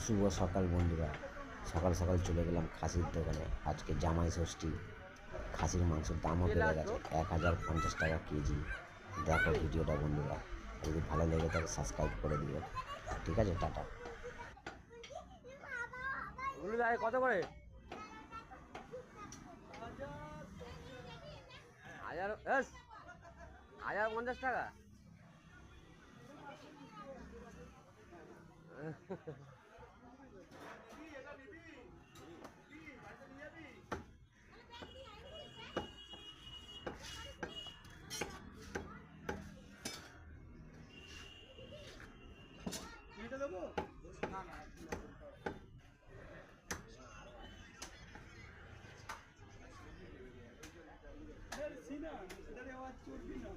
শুভ সকাল বন্ধুরা। সকাল সকাল চলে গেলাম খাসির দোকানে। আজকে জামাই ষষ্ঠী, খাসির মাংসের দামও বেড়ে গেছে 1050 টাকা কেজি। দেখো ভিডিওটা বন্ধুরা, যদি ভালো লেগে থাকে সাবস্ক্রাইব করে দিও। ঠিক আছে, টাটা। কত করে? 1050 টাকা। দেবো না না সিনা আওয়াজ চলবি না।